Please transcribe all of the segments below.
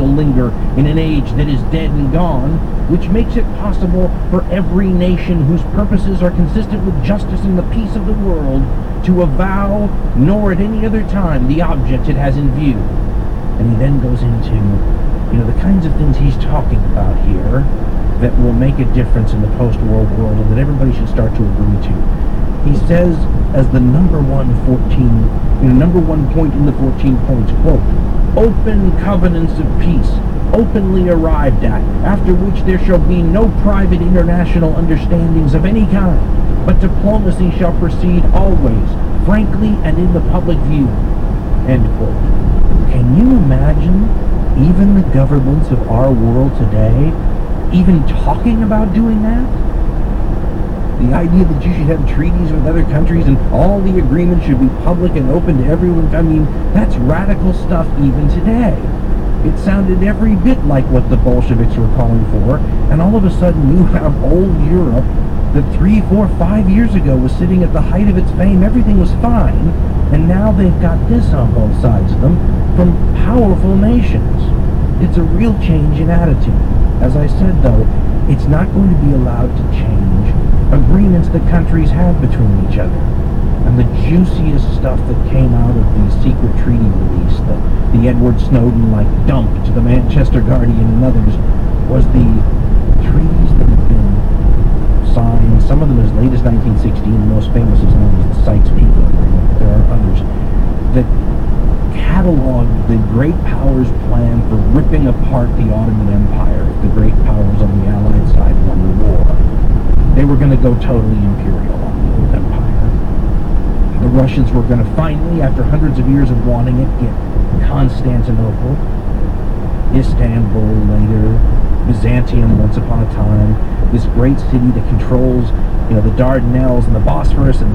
still linger in an age that is dead and gone, which makes it possible for every nation whose purposes are consistent with justice and the peace of the world to avow, nor at any other time, the object it has in view. And he then goes into, the kinds of things he's talking about here that will make a difference in the post-war world and that everybody should start to agree to. He says, as the number one point in the 14 points, quote, open covenants of peace, openly arrived at, after which there shall be no private international understandings of any kind, but diplomacy shall proceed always, frankly and in the public view, end quote. Can you imagine even the governments of our world today even talking about doing that? The idea that you should have treaties with other countries and all the agreements should be public and open to everyone, that's radical stuff even today. It sounded every bit like what the Bolsheviks were calling for, and all of a sudden you have old Europe that 3, 4, 5 years ago was sitting at the height of its fame, everything was fine, and now they've got this on both sides of them from powerful nations. It's a real change in attitude. As I said, though, it's not going to be allowed to change agreements that countries have between each other. And the juiciest stuff that came out of the secret treaty release that the Edward Snowden dumped to the Manchester Guardian and others was the treaties that have been signed, some of them as late as 1916, the most famous is known as the Sykes-Picot Agreement, but there are others, that cataloged the great powers' plan for ripping apart the Ottoman Empire if the great powers on the Allied side won the war. They were going to go totally imperial on the old empire. The Russians were going to finally, after hundreds of years of wanting it, get Constantinople, Istanbul later, Byzantium once upon a time, this great city that controls, the Dardanelles and the Bosphorus and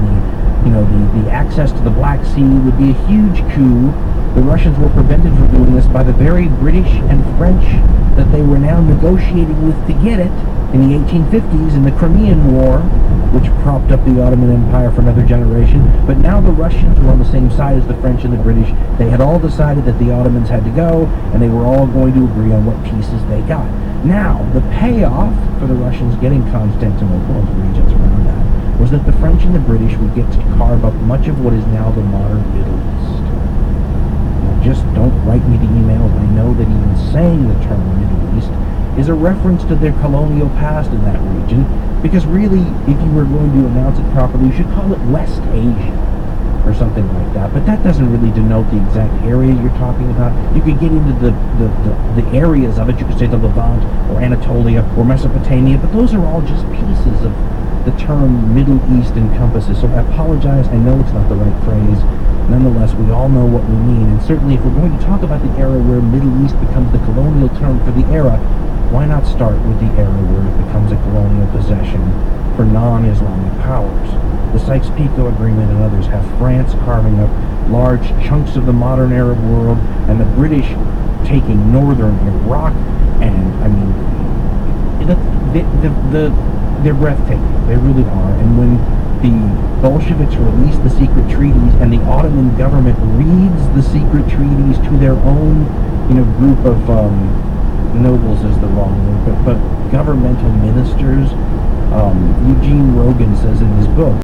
the access to the Black Sea would be a huge coup. The Russians were prevented from doing this by the very British and French that they were now negotiating with to get it in the 1850s in the Crimean War, which propped up the Ottoman Empire for another generation. But now the Russians were on the same side as the French and the British. They had all decided that the Ottomans had to go, and they were all going to agree on what pieces they got. Now, the payoff for the Russians getting Constantinople and the regions around that was that the French and the British would get to carve up much of what is now the modern Middle East. Just don't write me the emails. I know that even saying the term Middle East is a reference to their colonial past in that region, because really, if you were going to announce it properly, you should call it West Asia or something like that. But that doesn't really denote the exact area you're talking about. You could get into the areas of it. You could say the Levant or Anatolia or Mesopotamia, but those are all just pieces of the term Middle East encompasses. So I apologize. I know it's not the right phrase. Nonetheless, we all know what we mean, and certainly if we're going to talk about the era where Middle East becomes the colonial term for the era, why not start with the era where it becomes a colonial possession for non-Islamic powers? The Sykes-Picot Agreement and others have France carving up large chunks of the modern Arab world, and the British taking northern Iraq, and they're breathtaking. They really are. And when the Bolsheviks released the secret treaties and the Ottoman government reads the secret treaties to their own, group of nobles is the wrong word, but governmental ministers, Eugene Rogan says in his book,